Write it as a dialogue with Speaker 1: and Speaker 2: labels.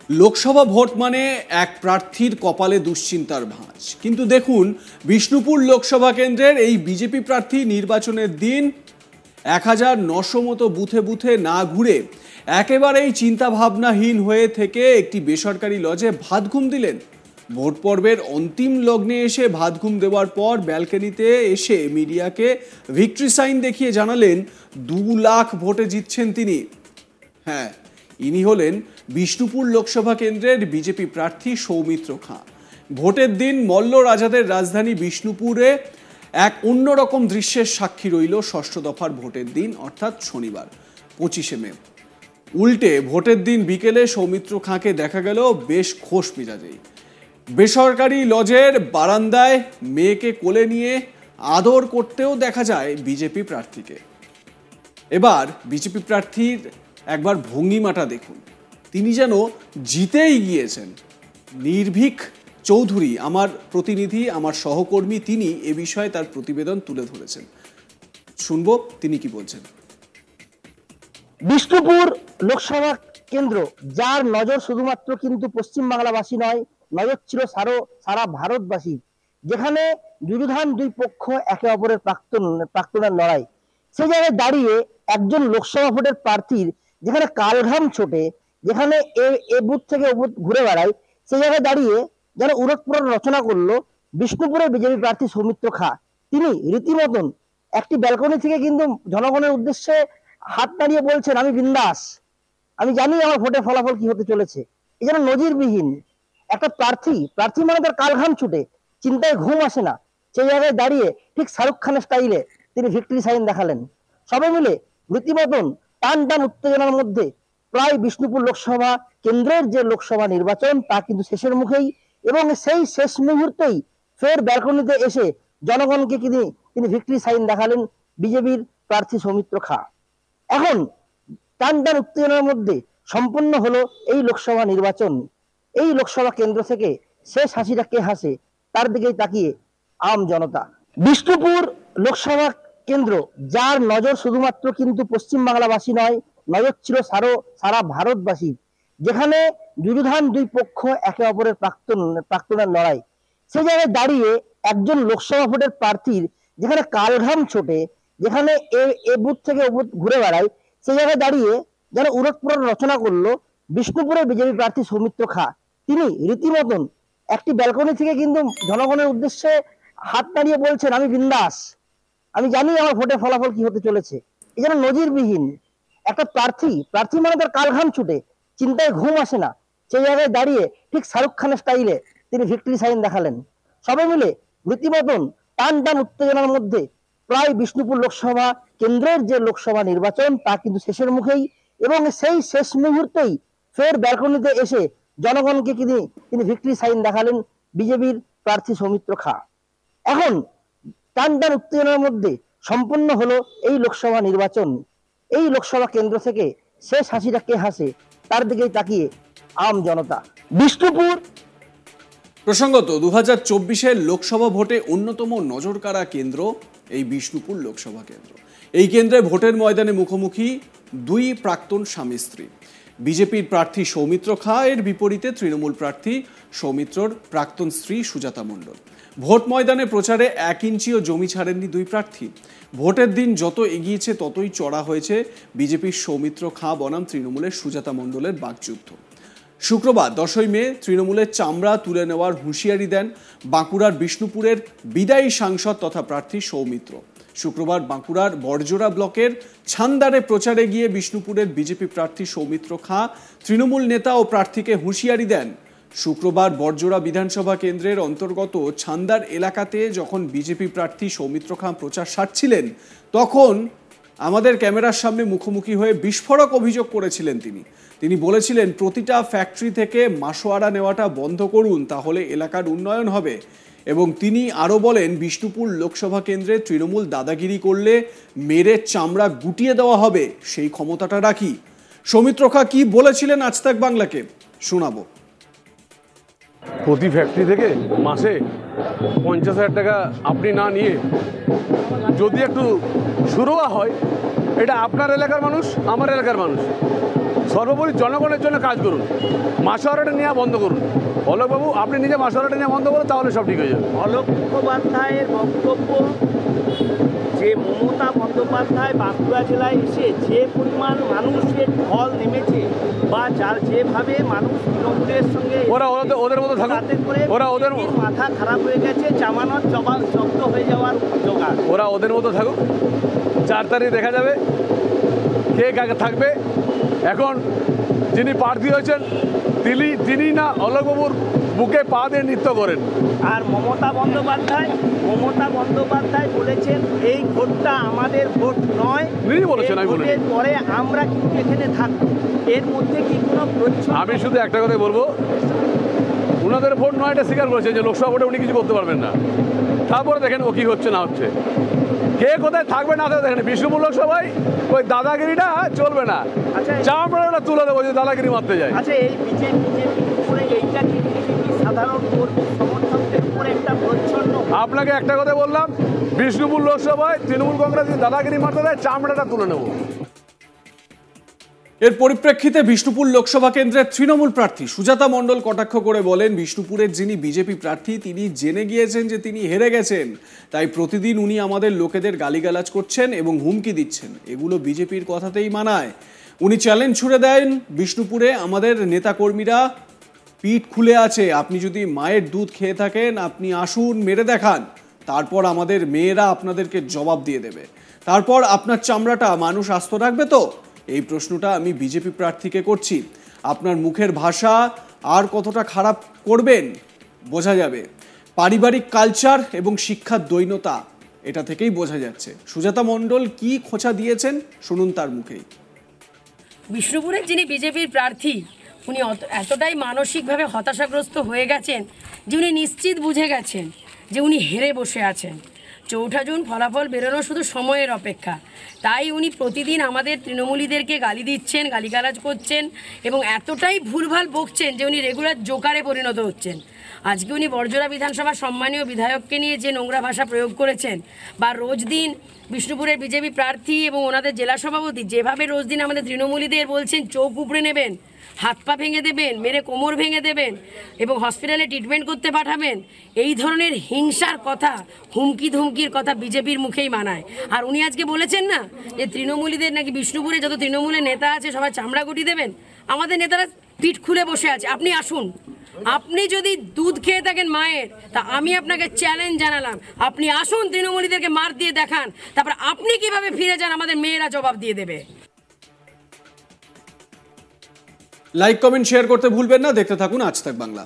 Speaker 1: Lok Sabha vote মানে এক প্রার্থীর কপালে দুশ্চিন্তার ভাঁজ। কিন্তু দেখুন, বিষ্ণুপুর লোকসভা কেন্দ্রের এই বিজেপি প্রার্থী নির্বাচনের দিন 1900 মতো বুথে বুথে না ঘুরে একেবারেই চিন্তাভাবনাহীন হয়ে থেকে একটি বেসরকারি লজে ভাত ঘুম দিলেন। ভোট পর্বের অন্তিম লগ্নে এসে ভাত ঘুম দেওয়ার পর ব্যালকনিতে এসে মিডিয়াকে ভিক্টরি সাইন দেখিয়ে জানালেন 2 লাখ ভোটে জিতছেন তিনি। হ্যাঁ, ইনি হলেন বিষ্ণুপুর লোকসভা কেন্দ্রের বিজেপি প্রার্থী সৌমিত্র খাঁ। ভোটের দিন মল্ল রাজাদের রাজধানী বিষ্ণুপুরে এক অন্যরকম দৃশ্যের সাক্ষী রইল ষষ্ঠ দফার ভোটের দিন, অর্থাৎ শনিবার 25শে মে। উল্টে ভোটের দিন বিকেলে সৌমিত্র খাঁকে দেখা গেল বেশ খোশ মেজাজেই। বেসরকারি লজের বারান্দায় মেয়েকে কোলে নিয়ে আদর করতেও দেখা যায় বিজেপি প্রার্থীকে। এবার বিজেপি প্রার্থীর একবার ভঙ্গিমাটা দেখুন, তিনি যেন জিতেই গিয়েছেন। নির্ভীক চৌধুরী, আমার প্রতিনিধি, আমার সহকর্মী, তিনি এ বিষয়ে তার প্রতিবেদন তুলে ধরেছেন। শুনবো তিনি কি বলছেন।
Speaker 2: বিষ্ণুপুর লোকসভা কেন্দ্র, যার নজর শুধুমাত্র কিন্তু পশ্চিমবাংলাবাসী নয়, নজর ছিল সারা ভারতবাসী, যেখানে যুযুধান দুই পক্ষ একে অপরের প্রাক্তনের লড়াই। সেই জায়গায় দাঁড়িয়ে একজন লোকসভা ভোটের প্রার্থীর যেখানে কালঘাম ছোটে, যেখানে এ বুথ থেকে ও বুথ ঘুরে বেড়ায়, সেই জায়গায় দাঁড়িয়ে যারা উড়োৎপুরন রচনা করলো বিষ্ণুপুরের বিজেপি প্রার্থী সৌমিত্র খাঁ। তিনি রীতিমতন একটি ব্যালকনি থেকে কিন্তু জনগণের উদ্দেশ্যে হাত নাড়িয়ে বলছেন, আমি বিন্দাস, আমি জানি আমার ভোটের ফলাফল কি হতে চলেছে। এই যেন নজিরবিহীন একটা প্রার্থী মানে তার কালঘাম ছুটে, চিন্তায় ঘুম আসে না। সেই জায়গায় দাঁড়িয়ে ঠিক শাহরুখ খানের স্টাইলে তিনি ভিক্টরি সাইন দেখালেন। সবাই মিলে রীতিমতন টান টান উত্তেজনার মধ্যে প্রায় বিষ্ণুপুর লোকসভা কেন্দ্রের যে লোকসভা নির্বাচন তা কিন্তু শেষের মুখেই, এবং সেই শেষ মুহূর্তেই ফের ব্যালকনিতে এসে জনগণকে তিনি ভিক্টরি সাইন দেখালেন বিজেপির প্রার্থী সৌমিত্র খাঁ। এখন টান টান উত্তেজনার মধ্যে সম্পন্ন হলো এই লোকসভা নির্বাচন। এই লোকসভা কেন্দ্র থেকে শেষ হাসিটা কে হাসে, তার দিকেই তাকিয়ে আম জনতা। বিষ্ণুপুর লোকসভা কেন্দ্র, যার নজর শুধুমাত্র কিন্তু পশ্চিমবাংলাবাসী নয়, নজর ছিল সারা ভারতবাসী, যেখানে যুযুধান দুই পক্ষ একে অপরের প্রাক্তনের লড়াই। সেই জায়গায় দাঁড়িয়ে একজন লোকসভা ভোটের প্রার্থীর যেখানে কালঘাম ছোটে, যেখানে এ বুথ থেকে ও বুথ ঘুরে বেড়ায়, সেই জায়গায় দাঁড়িয়ে যারা উড়োৎপুরন রচনা করলো বিষ্ণুপুরের বিজেপি প্রার্থী সৌমিত্র খাঁ। তিনি রীতিমতন একটি ব্যালকনি থেকে কিন্তু জনগণের উদ্দেশ্যে হাত নাড়িয়ে বলছেন, আমি বিন্দাস, আমি জানি আমার ভোটের ফলাফল কি হতে চলেছে। এই যেন নজিরবিহীন একটা প্রার্থী মানে তার কালঘাম ছুটে, চিন্তায় ঘুম আসে না। সেই জায়গায় দাঁড়িয়ে ঠিক শাহরুখ খানের স্টাইলে তিনি ভিক্টরি সাইন দেখালেন। সবাই মিলে রীতিমতন টান টান উত্তেজনার মধ্যে প্রায় বিষ্ণুপুর লোকসভা কেন্দ্রের যে লোকসভা নির্বাচন তা কিন্তু শেষের মুখেই, এবং সেই শেষ মুহূর্তেই ফের ব্যালকনিতে এসে জনগণকে তিনি ভিক্টরি সাইন দেখালেন বিজেপির প্রার্থী সৌমিত্র খাঁ। এখন টান টান উত্তেজনার মধ্যে সম্পন্ন হলো এই লোকসভা নির্বাচন। এই লোকসভা কেন্দ্র থেকে শেষ হাসিটা কে হাসে, তার দিকেই তাকিয়ে আম জনতা। বিষ্ণুপুর
Speaker 1: প্রসঙ্গত 2024-এর লোকসভা ভোটে অন্যতম নজরকাড়া কেন্দ্র এই বিষ্ণুপুর লোকসভা কেন্দ্র। এই কেন্দ্রে ভোটের ময়দানে মুখোমুখি দুই প্রাক্তন স্বামী স্ত্রী। বিজেপির প্রার্থী সৌমিত্র খাঁ এর বিপরীতে তৃণমূল প্রার্থী সৌমিত্রর প্রাক্তন স্ত্রী সুজাতা মণ্ডল। ভোট ময়দানে প্রচারে 1 ইঞ্চিও জমি ছাড়েননি দুই প্রার্থী। ভোটের দিন যত এগিয়েছে ততই চড়া হয়েছে বিজেপির সৌমিত্র খাঁ বনাম তৃণমূলের সুজাতা মণ্ডলের বাকযুদ্ধ। শুক্রবার 10ই মে তৃণমূলের চামড়া তুলে নেওয়ার হুঁশিয়ারি দেন বাঁকুড়ার বিষ্ণুপুরের বিদায়ী সাংসদ তথা প্রার্থী সৌমিত্র। শুক্রবার বাঁকুড়ার বড়জোড়া ব্লকের ছান্দারে প্রচারে গিয়ে বিষ্ণুপুরের বিজেপি প্রার্থী সৌমিত্র খাঁ তৃণমূল নেতা ও প্রার্থীকে হুঁশিয়ারি দেন। শুক্রবার বড়জোড়া বিধানসভা কেন্দ্রের অন্তর্গত ছান্দার এলাকাতে যখন বিজেপি প্রার্থী সৌমিত্র খাঁ প্রচার সারছিলেন, তখন আমাদের ক্যামেরার সামনে মুখোমুখি হয়ে বিস্ফোরক অভিযোগ করেছিলেন তিনি বলেছিলেন, প্রতিটা ফ্যাক্টরি থেকে মাসোয়ারা নেওয়াটা বন্ধ করুন, তাহলে এলাকার উন্নয়ন হবে। এবং তিনি আরও বলেন, বিষ্ণুপুর লোকসভা কেন্দ্রে তৃণমূল দাদাগিরি করলে মেরে চামড়া গুটিয়ে দেওয়া হবে, সেই ক্ষমতাটা রাখি। সৌমিত্র খাঁ কি বলেছিলেন আজ তাক বাংলাকে শোনাবো।
Speaker 3: প্রতি ফ্যাক্টরি থেকে মাসে 50,000 টাকা আপনি না নিয়ে যদি একটু শুরুয়া হয়, এটা আপনার এলাকার মানুষ, আমার এলাকার মানুষ, সর্বোপরি জনগণের জন্য কাজ করুন, মাসোয়ারাটা নেওয়া বন্ধ করুন। অলোকবাবু আপনি নিজে মাসোয়ারাটা নেওয়া বন্ধ করুন, তাহলে সব ঠিক হয়ে যাবে।
Speaker 4: অলোক মুখোপাধ্যায়ের বক্তব্য যে মমতা বন্দ্যোপাধ্যায় বাঁকুড়া জেলায় এসে যে পরিমাণ মানুষের ঢল নেমেছে বা যার যেভাবে মানুষ তৃণমূলের সঙ্গে
Speaker 3: ওদের মতো থাকুক,
Speaker 4: তাতে করে
Speaker 3: ওদের
Speaker 4: মাথা খারাপ হয়ে গেছে, জামানত জব্দ হয়ে যাওয়ার জোগাড়।
Speaker 3: ওদের মতো থাকুক, 4 তারিখ দেখা যাবে কে কাকে থাকবে। এখন যিনি প্রার্থী হয়েছেন তিনি না অলোকবাবুর বুকে পা দিয়ে নৃত্য করেন।
Speaker 4: আর মমতা বন্দ্যোপাধ্যায় বলেছেন এই ভোটটা আমাদের ভোট নয়, ভোটের পরে আমরা কিন্তু এখানে থাকবো। এর মধ্যে কি কোনো প্রচ্ছন্ন?
Speaker 3: আমি শুধু একটা কথাই বলবো, ওনাদের ভোট নয় এটা স্বীকার করেছে যে লোকসভা ভোটে উনি কিছু করতে পারবেন না। তারপরে দেখেন ও কি হচ্ছে না হচ্ছে, কে কোথায় থাকবে না থাকবে দেখেন। বিষ্ণুপুর লোকসভায় ওই দাদাগিরিটা চলবে না, চামড়াটা তুলে দেবো যদি দাদাগিরি মারতে যায়।
Speaker 4: আচ্ছা, এই বিজেপি উপরে এইটা কি সাধারণ কর্মী সমর্থকদের উপরে একটা প্রচ্ছন্ন?
Speaker 3: আপনাকে একটা কথা বললাম, বিষ্ণুপুর লোকসভায় তৃণমূল কংগ্রেস যদি দাদাগিরি মারতে দেয় চামড়াটা তুলে নেবো।
Speaker 1: এর পরিপ্রেক্ষিতে বিষ্ণুপুর লোকসভা কেন্দ্রের তৃণমূল প্রার্থী সুজাতা মণ্ডল কটাক্ষ করে বলেন, বিষ্ণুপুরের যিনি বিজেপি প্রার্থী তিনি জেনে গিয়েছেন যে তিনি হেরে গেছেন, তাই প্রতিদিন উনি আমাদের লোকেদের গালিগালাজ করছেন এবং হুমকি দিচ্ছেন। এগুলো বিজেপির কথাতেই মানায়। উনি চ্যালেঞ্জ ছুড়ে দেন, বিষ্ণুপুরে আমাদের নেতাকর্মীরা পিঠ খুলে আছে, আপনি যদি মায়ের দুধ খেয়ে থাকেন আপনি আসুন মেরে দেখান, তারপর আমাদের মেয়েরা আপনাদেরকে জবাব দিয়ে দেবে, তারপর আপনার চামড়াটা মানুষ আস্ত রাখবে। তো এই প্রশ্নটা আমি বিজেপি প্রার্থীকে করছি, আপনার মুখের ভাষা আর কতটা খারাপ করবেন বোঝা যাবে। পারিবারিক কালচার এবং শিক্ষার দৈন্যতা এটা থেকেই বোঝা যাচ্ছে। সুজাতা মণ্ডল কি খোঁচা দিয়েছেন শুনুন তার মুখেই।
Speaker 5: বিষ্ণুপুরের যিনি বিজেপির প্রার্থী উনি এতটাই মানসিকভাবে হতাশাগ্রস্ত হয়ে গেছেন যে উনি নিশ্চিত বুঝে গেছেন যে উনি হেরে বসে আছেন। 4 জুন ফলাফল বেরোনো শুধু সময়ের অপেক্ষা, তাই উনি প্রতিদিন আমাদের তৃণমূলীদেরকে গালি দিচ্ছেন, গালিগালাজ করছেন এবং এতটাই ভুলভাল বকছেন যে উনি রেগুলার জোকারে পরিণত হচ্ছেন। আজকে উনি বড়জোড়া বিধানসভার সম্মানীয় বিধায়ককে নিয়ে যে নোংরা ভাষা প্রয়োগ করেছেন, বা রোজ দিন বিষ্ণুপুরের বিজেপি প্রার্থী এবং ওনাদের জেলা সভাপতি যেভাবে রোজ দিন আমাদের তৃণমূলীদের বলছেন চোখ উপড়ে নেবেন, হাত পা ভেঙে দেবেন, মেরে কোমর ভেঙে দেবেন এবং হসপিটালে ট্রিটমেন্ট করতে পাঠাবেন, এই ধরনের হিংসার কথা, হুমকি ধুমকির কথা বিজেপির মুখেই মানায়। আর উনি আজকে বলেছেন না যে তৃণমূলীদের নাকি বিষ্ণুপুরে যত তৃণমূলের নেতা আছে সবাই চামড়া গুটি দেবেন। আমাদের নেতারা পিঠ খুলে বসে আছে, আপনি আসুন। আপনি যদি দুধ খেয়ে থাকেন মায়ের, তা আমি আপনাকে চ্যালেঞ্জ জানালাম, আপনি আসুন তৃণমূলীদেরকে মার দিয়ে দেখান, তারপর আপনি কিভাবে ফিরে যান আমাদের মেয়েরা জবাব দিয়ে দেবে।
Speaker 1: লাইক কমেন্ট শেয়ার করতে ভুলবেন না। দেখতে থাকুন আজ তাক বাংলা।